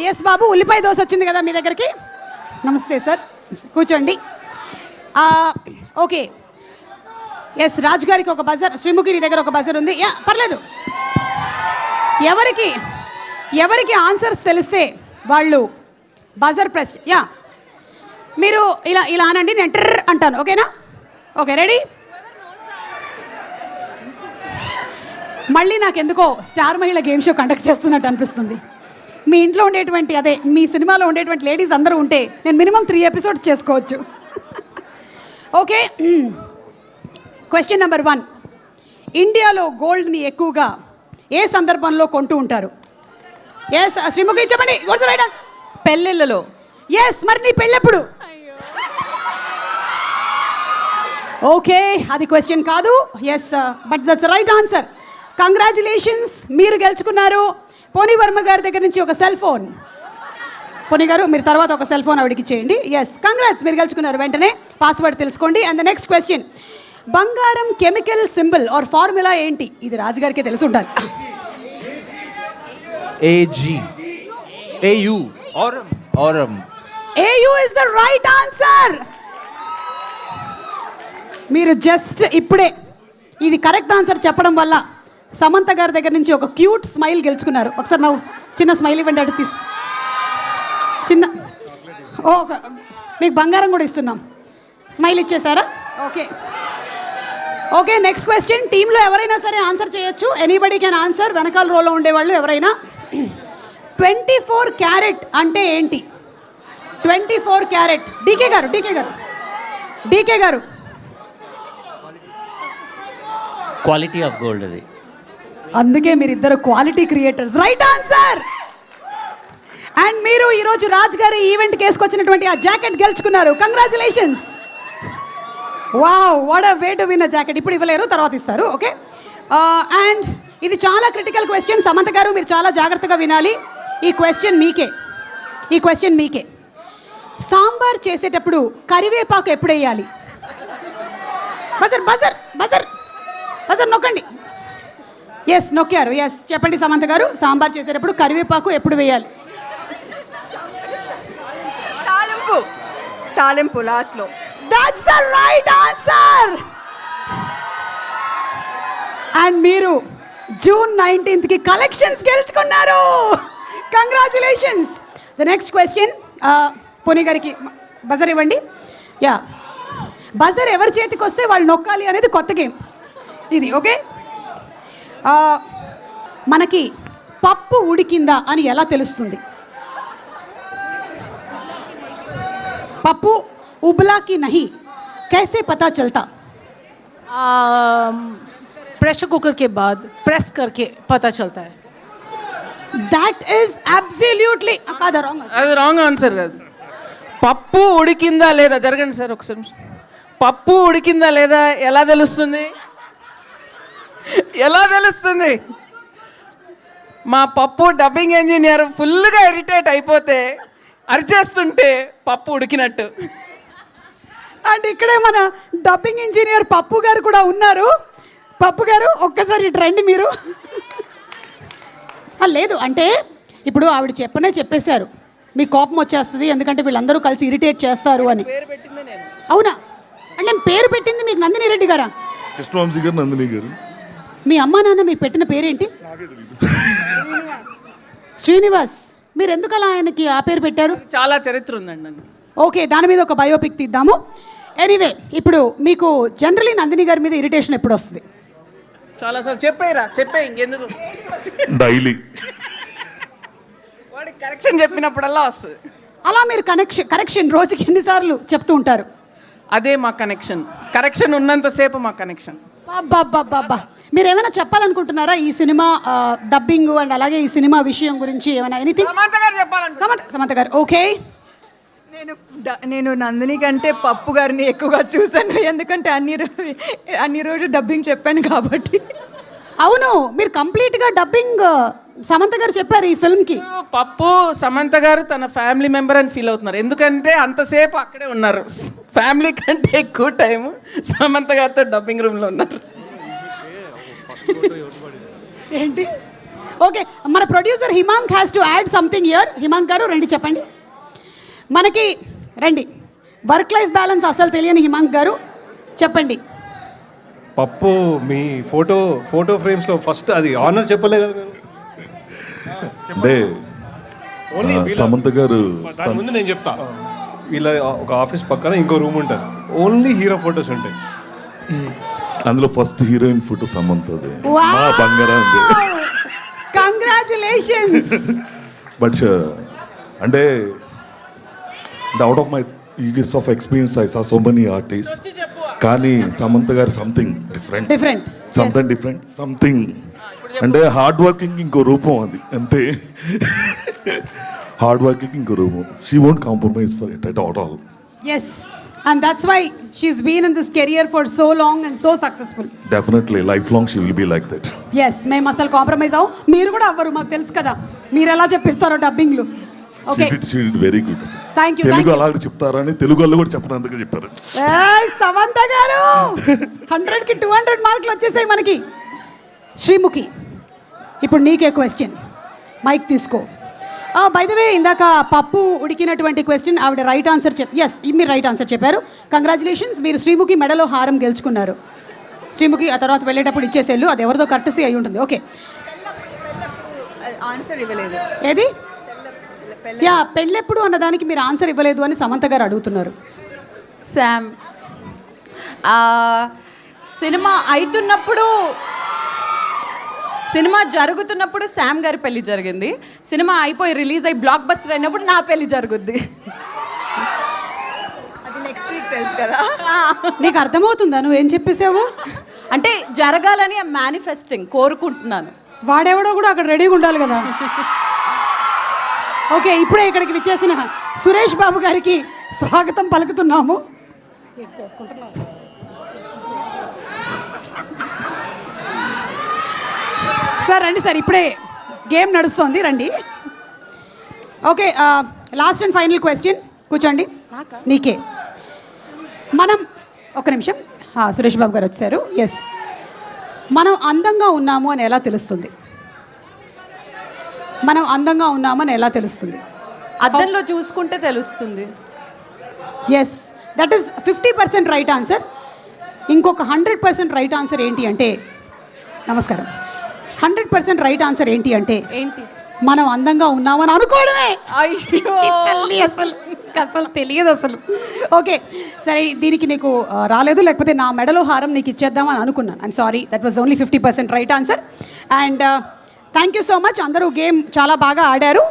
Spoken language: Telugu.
ఎస్ బాబు, ఉల్లిపాయ దోశ వచ్చింది కదా మీ దగ్గరికి. నమస్తే సార్, కూర్చోండి. ఓకే, ఎస్ రాజు గారికి ఒక బజర్, శ్రీముఖి దగ్గర ఒక బజర్ ఉంది. పర్లేదు, ఎవరికి ఆన్సర్స్ తెలిస్తే వాళ్ళు బజర్ ప్రెస్. మీరు ఇలా అనండి, నేను ట్రర్ అంటాను. ఓకేనా? Okay, ready? మళ్ళీ నాకెందుకో స్టార్ మహిళ గేమ్ షో కండక్ట్ చేస్తున్నట్టు అనిపిస్తుంది. మీ ఇంట్లో ఉండేటువంటి, అదే మీ సినిమాలో ఉండేటువంటి లేడీస్ అందరూ ఉంటే నేను మినిమం 3 ఎపిసోడ్స్ చేసుకోవచ్చు. Okay, question number 1. ఇండియాలో గోల్డ్ని ఎక్కువగా ఏ సందర్భంలో కొంటూ ఉంటారు? ఎస్ శ్రీముఖి చెప్పండి. పెళ్ళిళ్ళలో. ఎస్, మరి నీ పెళ్ళెప్పుడు? ఓకే, అది క్వశ్చన్ కాదు. Yes, but that's right answer. Congratulations, మీరు గెలుచుకున్నారు పోనీ వర్మ గారి దగ్గర నుంచి ఒక సెల్ ఫోన్. పోనీ గారు, మీరు తర్వాత ఒక సెల్ ఫోన్ ఆవిడకి చేయండి. ఎస్, కంగ్రాట్స్, మీరు గెలుచుకున్నారు. వెంటనే పాస్వర్డ్ తెలుసుకోండి. అండ్ ద నెక్స్ట్ క్వశ్చన్, బంగారం కెమికల్ సింబల్ ఆర్ ఫార్ములా ఏంటి? ఇది రాజుగారికే తెలిసి ఉండాలి. AG. AU. Aurum. AU is the right answer. మీరు జస్ట్ ఇప్పుడే ఇది కరెక్ట్ ఆన్సర్ చెప్పడం వల్ల సమంత గారి దగ్గర నుంచి ఒక క్యూట్ స్మైల్ గెలుచుకున్నారు. ఒకసారి నవ్వు, చిన్న స్మైల్ ఇవ్వండి. అటు తీసి చిన్న, మీకు బంగారం కూడా ఇస్తున్నాం. స్మైల్ ఇచ్చేసారా? Okay, next question. టీంలో ఎవరైనా సరే ఆన్సర్ చేయొచ్చు. Anybody can answer. వెనకాల రోలో ఉండేవాళ్ళు ఎవరైనా. 24 క్యారెట్ అంటే ఏంటి? 24 క్యారెట్. డీకే గారు క్వాలిటీ ఆఫ్ గోల్డ్. అది అందుకే మీరిద్దరు quality creators. Right answer. And మీరు ఈరోజు రాజ్ గారి ఈవెంట్కి వేసుకొచ్చినటువంటి ఆ జాకెట్ గెలుచుకున్నారు. Congratulations. Wow, what a way to win a jacket. ఇప్పుడు ఇవ్వలేరు, తర్వాత ఇస్తారు. ఓకే, అండ్ ఇది చాలా క్రిటికల్ క్వశ్చన్. సమంత గారు, మీరు చాలా జాగ్రత్తగా వినాలి. ఈ క్వశ్చన్ మీకే. సాంబార్ చేసేటప్పుడు కరివేపాకు ఎప్పుడు వేయాలి? బజర్ నొక్కండి. ఎస్, నొక్కారు. ఎస్, చెప్పండి సమంత గారు, సాంబార్ చేసేటప్పుడు కరివేపాకు ఎప్పుడు వేయాలి? తాలింపు లాస్ట్లో. That's the right answer. And మీరు జూన్ 19కి కలెక్షన్స్ గెలుచుకున్నారు. కంగ్రాచులేషన్స్. ద నెక్స్ట్ క్వశ్చన్, పోనీ గారికి బజర్ ఇవ్వండి. బజర్ ఎవరి చేతికి వస్తే వాళ్ళు నొక్కాలి అనేది కొత్త గేమ్ ఇది. ఓకే, మనకి పప్పు ఉడికిందా అని ఎలా తెలుస్తుంది? పప్పు ఉబలా కి నహీ कैसे पता चलता? प्रेशर कुकर के बाद प्रेस करके पता चलता है. That is absolutely కాదా? రాంగ్. అది రాంగ్ ఆన్సర్ కాదు. పప్పు ఉడికిందా లేదా, జరగండి సార్ ఒకసారి. పప్పు ఉడికిందా లేదా ఎలా తెలుస్తుంది? మా పప్పు డబ్బింగ్ ఇంజనీర్ ఫుల్గా ఇరిటేట్ అయిపోతే అరిచేస్తుంటే పప్పు ఉడికినట్టు. అండ్ ఇక్కడే మన డబ్బింగ్ ఇంజనీర్ పప్పు గారు కూడా ఉన్నారు. పప్పు గారు, ఒక్కసారి రండి మీరు. లేదు అంటే ఇప్పుడు ఆవిడ చెప్పేశారు మీకు కోపం వచ్చేస్తుంది ఎందుకంటే వీళ్ళందరూ కలిసి ఇరిటేట్ చేస్తారు అని. అవునా? అంటే నేను పేరు పెట్టింది మీకు నందిని రెడ్డి గారా? కృష్ణవంశీ గారు, నందిని గారు. మీ అమ్మా నాన్న మీకు పెట్టిన పేరేంటి? శ్రీనివాస్. మీరు ఎందుకు అలా ఆయనకి ఆ పేరు పెట్టారు? చాలా చరిత్ర ఉందండి. ఓకే, దాని మీద ఒక బయోపిక్ తీద్దాము. ఎనీవే, ఇప్పుడు మీకు జనరలీ నందిని గారి మీద ఇరిటేషన్ ఎప్పుడు వస్తుంది? చాలా సార్ చెప్పే ఇంకెందుకు. డైలీ వాడికి కరెక్షన్ చెప్పినప్పుడల్లా వస్తుంది. అలా మీరు కరెక్షన్ రోజుకి ఎన్నిసార్లు చెప్తూ ఉంటారు? అదే మా కరెక్షన్ ఉన్నంతసేపు మా కనెక్షన్. బాబా, మీరు ఏమైనా చెప్పాలనుకుంటున్నారా ఈ సినిమా డబ్బింగ్ అండ్ అలాగే ఈ సినిమా విషయం గురించి ఏమైనా? ఎనీథింగ్? సమంత గారు. ఓకే, నేను నందిని కంటే పప్పు గారిని ఎక్కువగా చూశాను, ఎందుకంటే అన్ని రోజు డబ్బింగ్ చెప్పాను కాబట్టి. అవును, మీరు కంప్లీట్గా డబ్బింగ్ సమంత గారు చెప్పారు ఈ ఫిల్మ్కి. పప్పు సమంత గారు తన ఫ్యామిలీ మెంబర్ అని ఫీల్ అవుతున్నారు, ఎందుకంటే అంతసేపు అక్కడే ఉన్నారు. ఫ్యామిలీ కంటే ఎక్కువ టైం సమంత గారితో డబ్బింగ్ రూమ్లో ఉన్నారు. ఏంటి? ఓకే, మన producer Himank has to add something here. Himank గారు రండి, చెప్పండి. మనకి రండి, వర్క్ లైఫ్ బ్యాలెన్స్ అసలు తెలియని హిమాంక్ గారు చెప్పండి. పప్పు మీ ఫోటో ఫ్రేమ్స్లో ఫస్ట్ అది ఆనర్ చెప్పలే కదా మీరు. అంటే ఓన్లీ సమంత గారు దాని ముందు నేను చెప్తా. వీళ్ళ ఒక ఆఫీస్ పక్కన ఇంకో రూమ్ ఉంటుంది, ఓన్లీ హీరో ఫొటోస్ ఉంటాయి. అందులో ఫస్ట్ హీరోయిన్ ఫోటో సమంతది, Wow! మా బంగారా ఉంది. కంగ్రాచులేషన్స్. బట్ అంటే out of my years of experience I saw so many artist, కానీ సమంత గారు సంథింగ్ డిఫరెంట్, సంథింగ్ అంటే హార్డ్ వర్కింగ్ ఇంకో రూపం అది, అంతే. హార్డ్ వర్కింగ్ ఇంకో రూపం. She won't compromise for it at all. Yes, and that's why she's been in this career for so long and so successful. Definitely life long she will be like that. Yes, మేము అసలు కాంప్రమైజ్ అవ్వం, మీరు కూడా అవ్వరు, మాకు తెలుసు కదా మీరు ఎలా చెప్పిస్తారో డబ్బింగ్లు. Okay, very good. Thank you. Telugu అలాగే చెప్తారని తెలుగు వాళ్ళు కూడా చెప్పినందుకు చెప్పారు. సమంత గారు 100కి 200 మార్కులు వచ్చేసాయి మనకి. శ్రీముఖి, ఇప్పుడు నీకే క్వశ్చన్, మైక్ తీసుకో. బై ద వే, ఇందాక పప్పు ఉడికినటువంటి క్వశ్చన్ ఆవిడ రైట్ ఆన్సర్ ఎస్, మీరు రైట్ ఆన్సర్ చెప్పారు. కంగ్రాచులేషన్స్, మీరు శ్రీముఖి మెడలో హారం గెలుచుకున్నారు. శ్రీముఖి ఆ తర్వాత వెళ్ళేటప్పుడు ఇచ్చేసేళ్ళు, అది ఎవరిదో కర్టసీ అయి ఉంటుంది. ఓకే, ఆన్సర్ ఇవ్వలేదు. ఏది యా పెళ్ళెప్పుడు అన్నదానికి మీరు ఆన్సర్ ఇవ్వలేదు అని సమంత గారు అడుగుతున్నారు. శామ్, సినిమా అవుతున్నప్పుడు, సినిమా జరుగుతున్నప్పుడు శామ్ గారి పెళ్లి జరిగింది. సినిమా అయిపోయి రిలీజ్ అయ్యి బ్లాక్ బస్టర్ అయినప్పుడు నా పెళ్లి జరుగుద్ది. అది నెక్స్ట్ వీక్ తెలుసు కదా. నీకు అర్థమవుతుందా నువ్వేం చెప్పేసావు? అంటే జరగాలని మేనిఫెస్టింగ్ కోరుకుంటున్నాను. వాడెవడో కూడా అక్కడ రెడీగా ఉండాలి కదా. ఓకే, ఇప్పుడే ఇక్కడికి విచ్చేసిన సురేష్ బాబు గారికి స్వాగతం పలుకుతున్నాము. సార్ రండి సార్, ఇప్పుడే గేమ్ నడుస్తోంది, రండి. Okay, last and final question, కూర్చోండి. నీకే. మనం ఒక నిమిషం, సురేష్ బాబు గారు వచ్చారు. ఎస్, మనం అందంగా ఉన్నాము అని ఎలా తెలుస్తుంది? మనం అందంగా ఉన్నామని ఎలా తెలుస్తుంది? అద్దంలో చూసుకుంటే తెలుస్తుంది. Yes, that is 50% right answer. ఇంకొక 100% రైట్ ఆన్సర్ ఏంటి అంటే, నమస్కారం, 100% రైట్ ఆన్సర్ ఏంటి అంటే ఏంటి? మనం అందంగా ఉన్నామని అనుకోవడమే. అయ్యో, తల్లి, అసలు తెలియదు అసలు. ఓకే సరే, దీనికి నీకు రాలేదు, లేకపోతే నా మెడలో హారం నీకు ఇచ్చేద్దామని అనుకున్నాను. I'm sorry, that was only 50% right answer. And thank you so much. అందరూ గేమ్ చాలా బాగా ఆడారు.